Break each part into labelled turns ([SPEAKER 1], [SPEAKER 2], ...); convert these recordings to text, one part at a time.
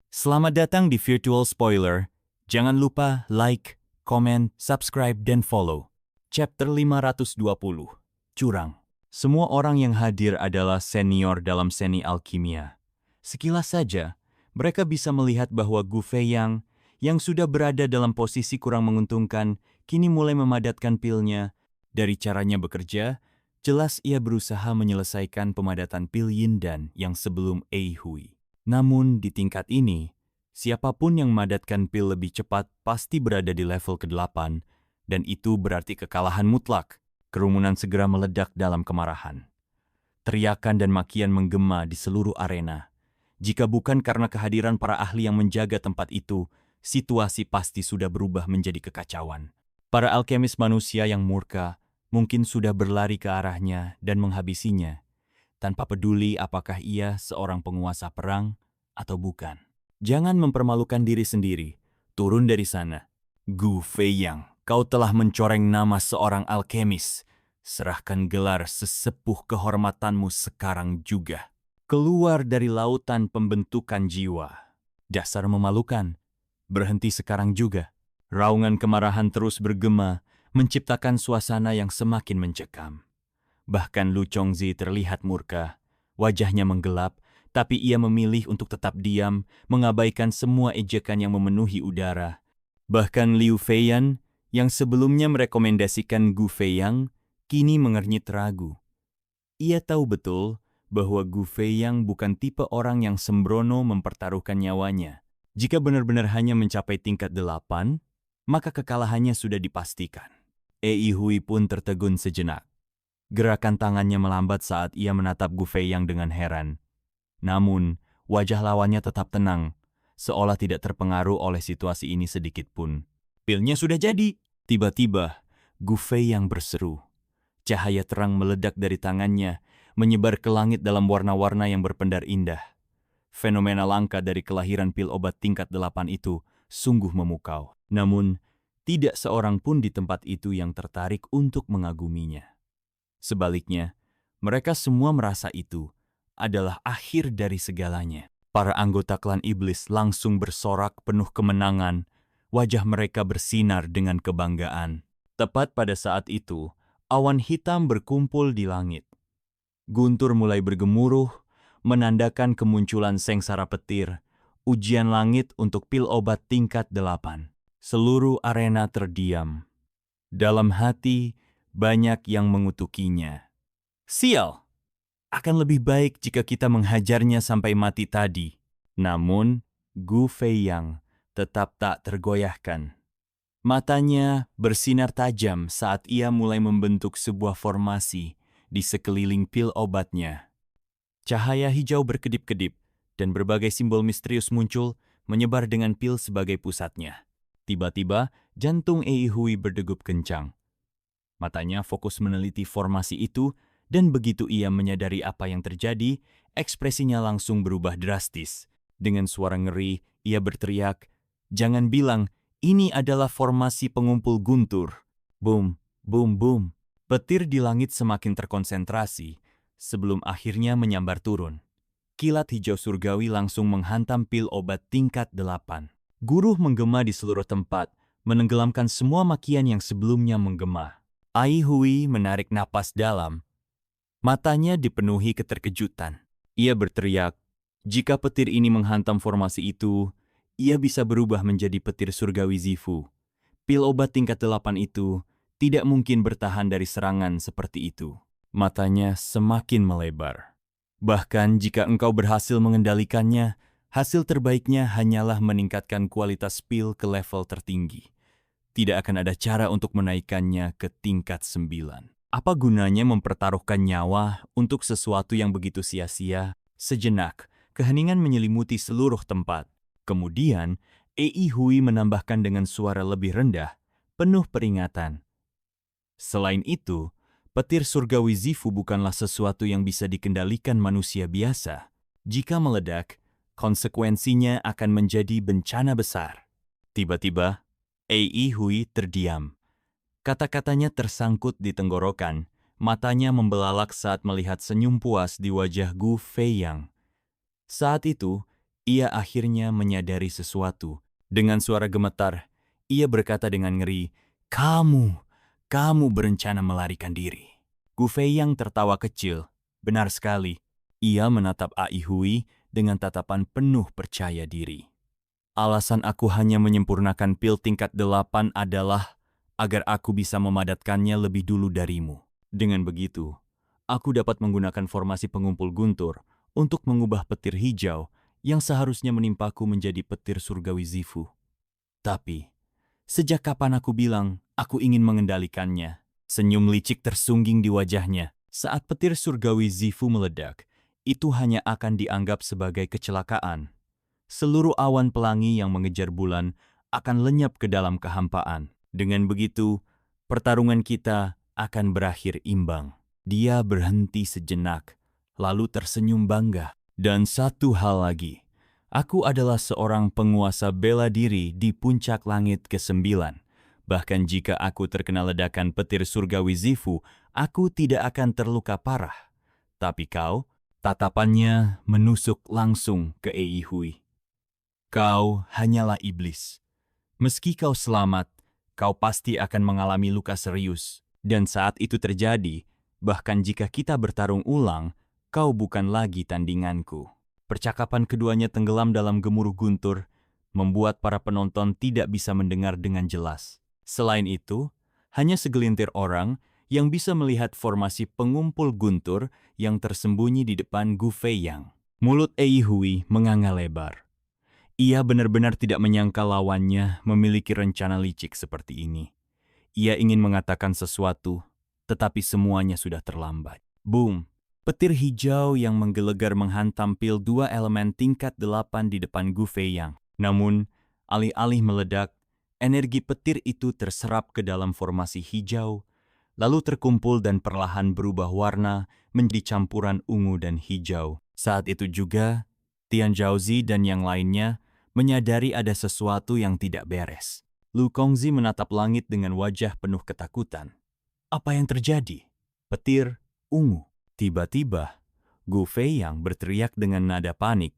[SPEAKER 1] Selamat datang di Virtual Spoiler. Jangan lupa like, komen, subscribe, dan follow. Chapter 520, Curang. Semua orang yang hadir adalah senior dalam seni alkimia. Sekilas saja, mereka bisa melihat bahwa Gu Feiyang, yang sudah berada dalam posisi kurang menguntungkan, kini mulai memadatkan pilnya. Dari caranya bekerja, jelas ia berusaha menyelesaikan pemadatan pil Yindan yang sebelum Ei Hui. Namun di tingkat ini, siapapun yang memadatkan pil lebih cepat pasti berada di level ke-8, dan itu berarti kekalahan mutlak. Kerumunan segera meledak dalam kemarahan. Teriakan dan makian menggema di seluruh arena. Jika bukan karena kehadiran para ahli yang menjaga tempat itu, situasi pasti sudah berubah menjadi kekacauan. Para alkemis manusia yang murka mungkin sudah berlari ke arahnya dan menghabisinya, tanpa peduli apakah ia seorang penguasa perang atau bukan. Jangan mempermalukan diri sendiri. Turun dari sana. Gu Feiyang, kau telah mencoreng nama seorang alkemis. Serahkan gelar sesepuh kehormatanmu sekarang juga. Keluar dari lautan pembentukan jiwa. Dasar memalukan. Berhenti sekarang juga. Raungan kemarahan terus bergema, menciptakan suasana yang semakin mencekam. Bahkan Lu Chongzi terlihat murka. Wajahnya menggelap, tapi ia memilih untuk tetap diam, mengabaikan semua ejekan yang memenuhi udara. Bahkan Liu Feiyan, yang sebelumnya merekomendasikan Gu Feiyang, kini mengernyit ragu. Ia tahu betul bahwa Gu Feiyang bukan tipe orang yang sembrono mempertaruhkan nyawanya. Jika benar-benar hanya mencapai tingkat 8, maka kekalahannya sudah dipastikan. Ei Hui pun tertegun sejenak. Gerakan tangannya melambat saat ia menatap Gu Feiyang dengan heran. Namun, wajah lawannya tetap tenang, seolah tidak terpengaruh oleh situasi ini sedikit pun. Pilnya sudah jadi. Tiba-tiba, Gu Feiyang berseru. Cahaya terang meledak dari tangannya, menyebar ke langit dalam warna-warna yang berpendar indah. Fenomena langka dari kelahiran pil obat tingkat 8 itu sungguh memukau. Namun, tidak seorang pun di tempat itu yang tertarik untuk mengaguminya. Sebaliknya, mereka semua merasa itu adalah akhir dari segalanya. Para anggota klan iblis langsung bersorak penuh kemenangan, wajah mereka bersinar dengan kebanggaan. Tepat pada saat itu, awan hitam berkumpul di langit. Guntur mulai bergemuruh, menandakan kemunculan sengsara petir, ujian langit untuk pil obat tingkat 8. Seluruh arena terdiam. Dalam hati, banyak yang mengutukinya. Sial! Akan lebih baik jika kita menghajarnya sampai mati tadi. Namun, Gu Feiyang tetap tak tergoyahkan. Matanya bersinar tajam saat ia mulai membentuk sebuah formasi di sekeliling pil obatnya. Cahaya hijau berkedip-kedip dan berbagai simbol misterius muncul menyebar dengan pil sebagai pusatnya. Tiba-tiba, jantung Ei Hui berdegup kencang. Matanya fokus meneliti formasi itu, dan begitu ia menyadari apa yang terjadi, ekspresinya langsung berubah drastis. Dengan suara ngeri, ia berteriak, "Jangan bilang, ini adalah formasi pengumpul guntur." Boom, boom, boom. Petir di langit semakin terkonsentrasi, sebelum akhirnya menyambar turun. Kilat hijau surgawi langsung menghantam pil obat tingkat 8. Guruh menggema di seluruh tempat, menenggelamkan semua makian yang sebelumnya menggema. Ei Hui menarik napas dalam. Matanya dipenuhi keterkejutan. Ia berteriak, jika petir ini menghantam formasi itu, ia bisa berubah menjadi petir surgawi Zifu. Pil obat tingkat 8 itu tidak mungkin bertahan dari serangan seperti itu. Matanya semakin melebar. Bahkan jika engkau berhasil mengendalikannya, hasil terbaiknya hanyalah meningkatkan kualitas pil ke level tertinggi. Tidak akan ada cara untuk menaikkannya ke tingkat 9. Apa gunanya mempertaruhkan nyawa untuk sesuatu yang begitu sia-sia? Sejenak, keheningan menyelimuti seluruh tempat. Kemudian, Ei Hui menambahkan dengan suara lebih rendah, penuh peringatan. Selain itu, petir surgawi Zifu bukanlah sesuatu yang bisa dikendalikan manusia biasa. Jika meledak, konsekuensinya akan menjadi bencana besar. Tiba-tiba, Ei Hui terdiam. Kata-katanya tersangkut di tenggorokan, matanya membelalak saat melihat senyum puas di wajah Gu Feiyang. Saat itu, Ia akhirnya menyadari sesuatu. Dengan suara gemetar, ia berkata dengan ngeri, kamu berencana melarikan diri. Gu Feiyang tertawa kecil. Benar sekali. Ia menatap Ai Hui dengan tatapan penuh percaya diri. Alasan aku hanya menyempurnakan pil tingkat 8 adalah agar aku bisa memadatkannya lebih dulu darimu. Dengan begitu, aku dapat menggunakan formasi pengumpul guntur untuk mengubah petir hijau yang seharusnya menimpaku menjadi petir surgawi Zifu. Tapi, sejak kapan aku bilang aku ingin mengendalikannya? Senyum licik tersungging di wajahnya. Saat petir surgawi Zifu meledak, itu hanya akan dianggap sebagai kecelakaan. Seluruh awan pelangi yang mengejar bulan akan lenyap ke dalam kehampaan. Dengan begitu, pertarungan kita akan berakhir imbang. Dia berhenti sejenak, lalu tersenyum bangga. Dan satu hal lagi, aku adalah seorang penguasa bela diri di puncak langit ke-9. Bahkan jika aku terkena ledakan petir surgawi Zifu, aku tidak akan terluka parah. Tapi kau, tatapannya menusuk langsung ke Ai Hui. Kau hanyalah iblis. Meski kau selamat, kau pasti akan mengalami luka serius. Dan saat itu terjadi, bahkan jika kita bertarung ulang, kau bukan lagi tandinganku. Percakapan keduanya tenggelam dalam gemuruh guntur, membuat para penonton tidak bisa mendengar dengan jelas. Selain itu, hanya segelintir orang yang bisa melihat formasi pengumpul guntur yang tersembunyi di depan Gu Feiyang. Mulut Ai Hui menganga lebar. Ia benar-benar tidak menyangka lawannya memiliki rencana licik seperti ini. Ia ingin mengatakan sesuatu, tetapi semuanya sudah terlambat. Boom! Petir hijau yang menggelegar menghantam pil 2 elemen tingkat 8 di depan Gu Feiyang. Namun, alih-alih meledak, energi petir itu terserap ke dalam formasi hijau, lalu terkumpul dan perlahan berubah warna menjadi campuran ungu dan hijau. Saat itu juga, Tian Zhaozi dan yang lainnya menyadari ada sesuatu yang tidak beres. Lu Kongzi menatap langit dengan wajah penuh ketakutan. Apa yang terjadi? Petir ungu. Tiba-tiba, Gu Feiyang berteriak dengan nada panik.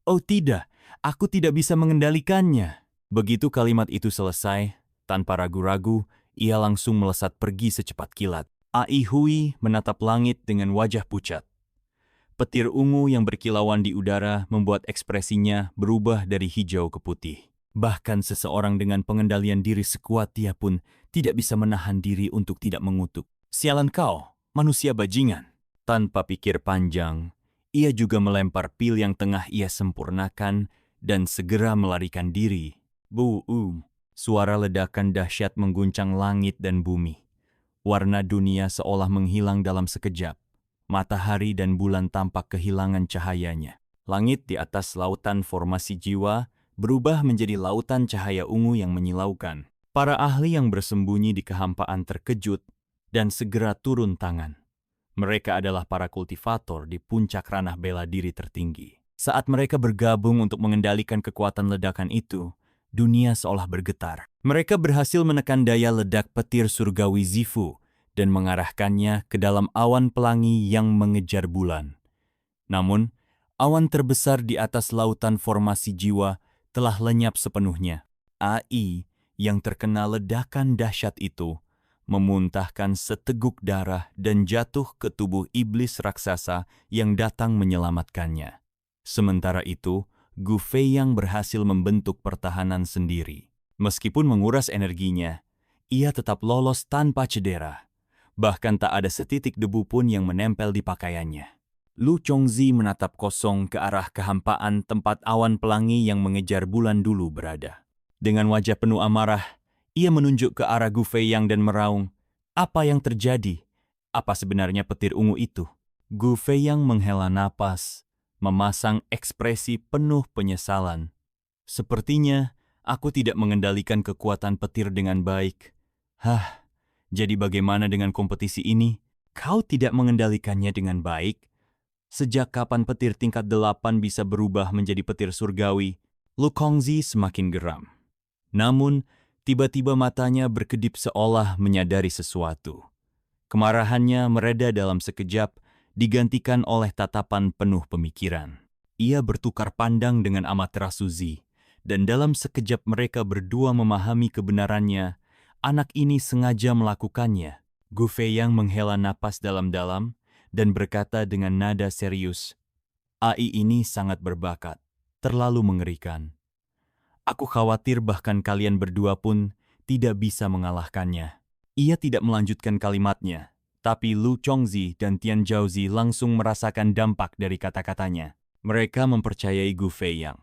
[SPEAKER 1] Oh tidak, aku tidak bisa mengendalikannya. Begitu kalimat itu selesai, tanpa ragu-ragu, ia langsung melesat pergi secepat kilat. Ai Hui menatap langit dengan wajah pucat. Petir ungu yang berkilauan di udara membuat ekspresinya berubah dari hijau ke putih. Bahkan seseorang dengan pengendalian diri sekuat dia pun tidak bisa menahan diri untuk tidak mengutuk. Sialan kau, manusia bajingan. Tanpa pikir panjang, ia juga melempar pil yang tengah ia sempurnakan dan segera melarikan diri. Suara ledakan dahsyat mengguncang langit dan bumi. Warna dunia seolah menghilang dalam sekejap. Matahari dan bulan tampak kehilangan cahayanya. Langit di atas lautan formasi jiwa berubah menjadi lautan cahaya ungu yang menyilaukan. Para ahli yang bersembunyi di kehampaan terkejut dan segera turun tangan. Mereka adalah para kultivator di puncak ranah bela diri tertinggi. Saat mereka bergabung untuk mengendalikan kekuatan ledakan itu, dunia seolah bergetar. Mereka berhasil menekan daya ledak petir surgawi Zifu dan mengarahkannya ke dalam awan pelangi yang mengejar bulan. Namun, awan terbesar di atas lautan formasi jiwa telah lenyap sepenuhnya. Ai yang terkena ledakan dahsyat itu memuntahkan seteguk darah dan jatuh ke tubuh iblis raksasa yang datang menyelamatkannya. Sementara itu, Gu Feiyang berhasil membentuk pertahanan sendiri. Meskipun menguras energinya, ia tetap lolos tanpa cedera. Bahkan tak ada setitik debu pun yang menempel di pakaiannya. Lu Chongzi menatap kosong ke arah kehampaan tempat awan pelangi yang mengejar bulan dulu berada. Dengan wajah penuh amarah, ia menunjuk ke arah Gu Feiyang dan meraung, "Apa yang terjadi? Apa sebenarnya petir ungu itu?" Gu Feiyang menghela napas, memasang ekspresi penuh penyesalan. "Sepertinya aku tidak mengendalikan kekuatan petir dengan baik." Jadi bagaimana dengan kompetisi ini? Kau tidak mengendalikannya dengan baik? Sejak kapan petir tingkat 8 bisa berubah menjadi petir surgawi? Lu Kongzi semakin geram. Namun, tiba-tiba matanya berkedip seolah menyadari sesuatu. Kemarahannya mereda dalam sekejap, digantikan oleh tatapan penuh pemikiran. Ia bertukar pandang dengan Amaterasu Z, dan dalam sekejap mereka berdua memahami kebenarannya, anak ini sengaja melakukannya. Gu Feiyang menghela napas dalam-dalam dan berkata dengan nada serius, AI ini sangat berbakat, terlalu mengerikan. Aku khawatir bahkan kalian berdua pun tidak bisa mengalahkannya. Ia tidak melanjutkan kalimatnya, tapi Lu Chongzi dan Tian Zhaozi langsung merasakan dampak dari kata-katanya. Mereka mempercayai Gu Feiyang,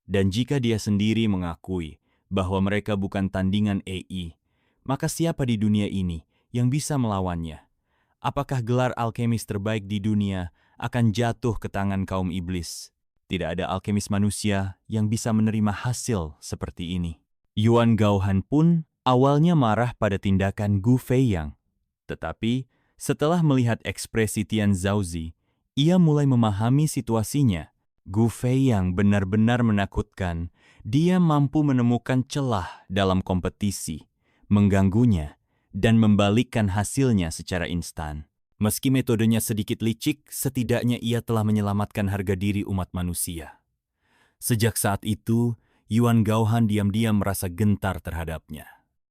[SPEAKER 1] dan jika dia sendiri mengakui bahwa mereka bukan tandingan AI, maka siapa di dunia ini yang bisa melawannya? Apakah gelar alkemis terbaik di dunia akan jatuh ke tangan kaum iblis? Tidak ada alkemis manusia yang bisa menerima hasil seperti ini. Yuan Gaohan pun awalnya marah pada tindakan Gu Feiyang, tetapi setelah melihat ekspresi Tian Zhaozi, ia mulai memahami situasinya. Gu Feiyang benar-benar menakutkan. Dia mampu menemukan celah dalam kompetisi, mengganggunya, dan membalikkan hasilnya secara instan. Meski metodenya sedikit licik, setidaknya ia telah menyelamatkan harga diri umat manusia. Sejak saat itu, Yuan Gaohan diam-diam merasa gentar terhadapnya.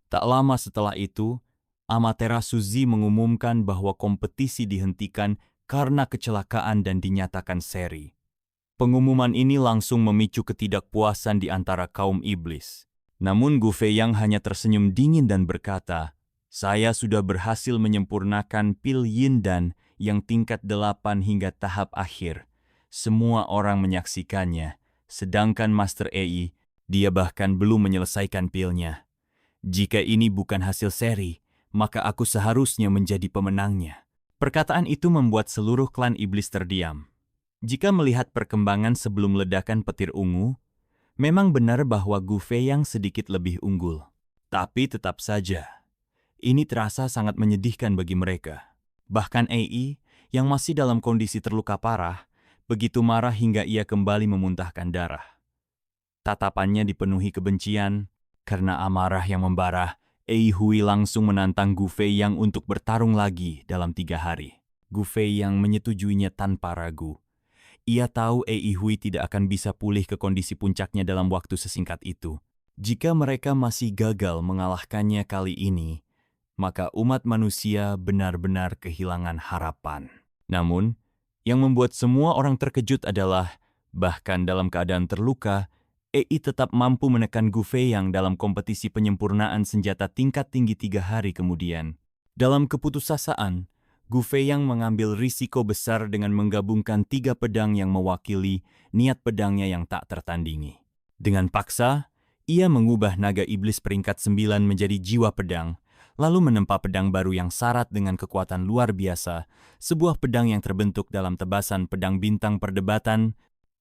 [SPEAKER 1] Tak lama setelah itu, Amaterasu Z mengumumkan bahwa kompetisi dihentikan karena kecelakaan dan dinyatakan seri. Pengumuman ini langsung memicu ketidakpuasan di antara kaum iblis. Namun Gu Feiyang hanya tersenyum dingin dan berkata, "Saya sudah berhasil menyempurnakan pil Yindan yang tingkat 8 hingga tahap akhir. Semua orang menyaksikannya, sedangkan Master Ei, dia bahkan belum menyelesaikan pilnya. Jika ini bukan hasil seri, maka aku seharusnya menjadi pemenangnya." Perkataan itu membuat seluruh klan iblis terdiam. Jika melihat perkembangan sebelum ledakan petir ungu, memang benar bahwa Gu Feiyang sedikit lebih unggul. Tapi tetap saja, ini terasa sangat menyedihkan bagi mereka. Bahkan Ei, yang masih dalam kondisi terluka parah, begitu marah hingga ia kembali memuntahkan darah. Tatapannya dipenuhi kebencian, karena amarah yang membara, Ei Hui langsung menantang Gu Feiyang untuk bertarung lagi dalam 3 hari. Gu Feiyang menyetujuinya tanpa ragu. Ia tahu Ei Hui tidak akan bisa pulih ke kondisi puncaknya dalam waktu sesingkat itu. Jika mereka masih gagal mengalahkannya kali ini, maka umat manusia benar-benar kehilangan harapan. Namun, yang membuat semua orang terkejut adalah, bahkan dalam keadaan terluka, Ei tetap mampu menekan Gu Feiyang dalam kompetisi penyempurnaan senjata tingkat tinggi 3 hari kemudian. Dalam keputusasaan, Gu Feiyang mengambil risiko besar dengan menggabungkan 3 pedang yang mewakili niat pedangnya yang tak tertandingi. Dengan paksa, ia mengubah naga iblis peringkat 9 menjadi jiwa pedang, lalu menempa pedang baru yang syarat dengan kekuatan luar biasa, sebuah pedang yang terbentuk dalam tebasan pedang bintang perdebatan.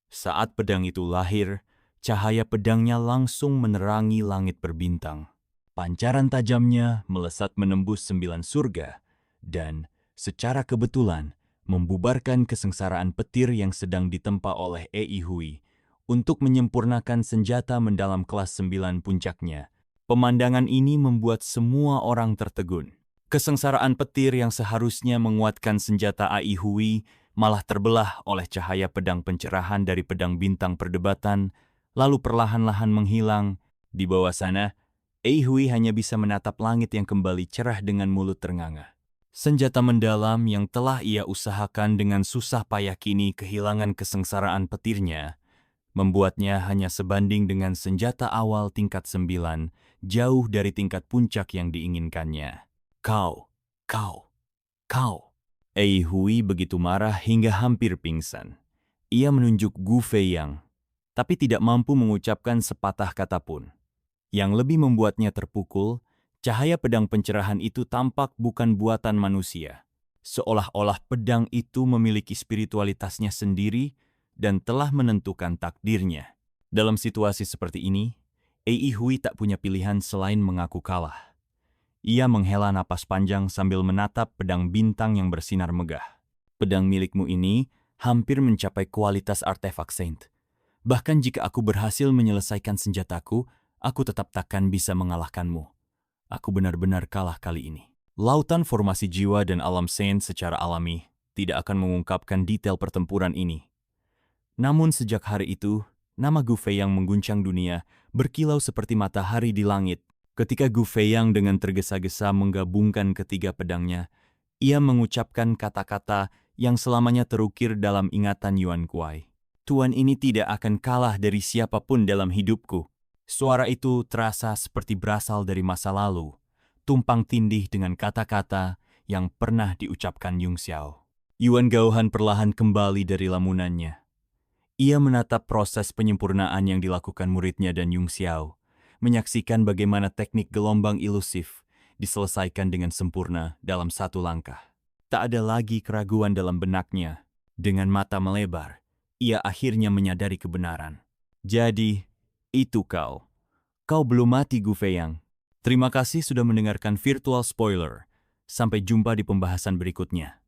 [SPEAKER 1] Saat pedang itu lahir, cahaya pedangnya langsung menerangi langit berbintang. Pancaran tajamnya melesat menembus 9 surga, dan secara kebetulan membubarkan kesengsaraan petir yang sedang ditempa oleh Ei Hui untuk menyempurnakan senjata mendalam kelas 9 puncaknya. Pemandangan ini membuat semua orang tertegun. Kesengsaraan petir yang seharusnya menguatkan senjata Ei Hui malah terbelah oleh cahaya pedang pencerahan dari pedang bintang perdebatan, lalu perlahan-lahan menghilang. Di bawah sana, Ei Hui hanya bisa menatap langit yang kembali cerah dengan mulut ternganga. Senjata mendalam yang telah ia usahakan dengan susah payah kini kehilangan kesengsaraan petirnya, membuatnya hanya sebanding dengan senjata awal tingkat 9, jauh dari tingkat puncak yang diinginkannya. Kau. Ei Hui begitu marah hingga hampir pingsan. Ia menunjuk Gu Feiyang, tapi tidak mampu mengucapkan sepatah kata pun. Yang lebih membuatnya terpukul, cahaya pedang pencerahan itu tampak bukan buatan manusia. Seolah-olah pedang itu memiliki spiritualitasnya sendiri dan telah menentukan takdirnya. Dalam situasi seperti ini, Ei Hui tak punya pilihan selain mengaku kalah. Ia menghela napas panjang sambil menatap pedang bintang yang bersinar megah. Pedang milikmu ini hampir mencapai kualitas artefak Saint. Bahkan jika aku berhasil menyelesaikan senjataku, aku tetap takkan bisa mengalahkanmu. Aku benar-benar kalah kali ini. Lautan formasi jiwa dan alam Saint secara alami tidak akan mengungkapkan detail pertempuran ini. Namun sejak hari itu, nama Gu Feiyang mengguncang dunia, berkilau seperti matahari di langit. Ketika Gu Feiyang dengan tergesa-gesa menggabungkan ketiga pedangnya, ia mengucapkan kata-kata yang selamanya terukir dalam ingatan Yuan Kuai. Tuan ini tidak akan kalah dari siapapun dalam hidupku. Suara itu terasa seperti berasal dari masa lalu, tumpang tindih dengan kata-kata yang pernah diucapkan Yung Xiao. Yuan Gaohan perlahan kembali dari lamunannya. Ia menatap proses penyempurnaan yang dilakukan muridnya dan Yung Xiao, menyaksikan bagaimana teknik gelombang ilusif diselesaikan dengan sempurna dalam satu langkah. Tak ada lagi keraguan dalam benaknya. Dengan mata melebar, ia akhirnya menyadari kebenaran. Jadi, itu kau. Kau belum mati, Gu Feiyang. Terima kasih sudah mendengarkan Virtual Spoiler. Sampai jumpa di pembahasan berikutnya.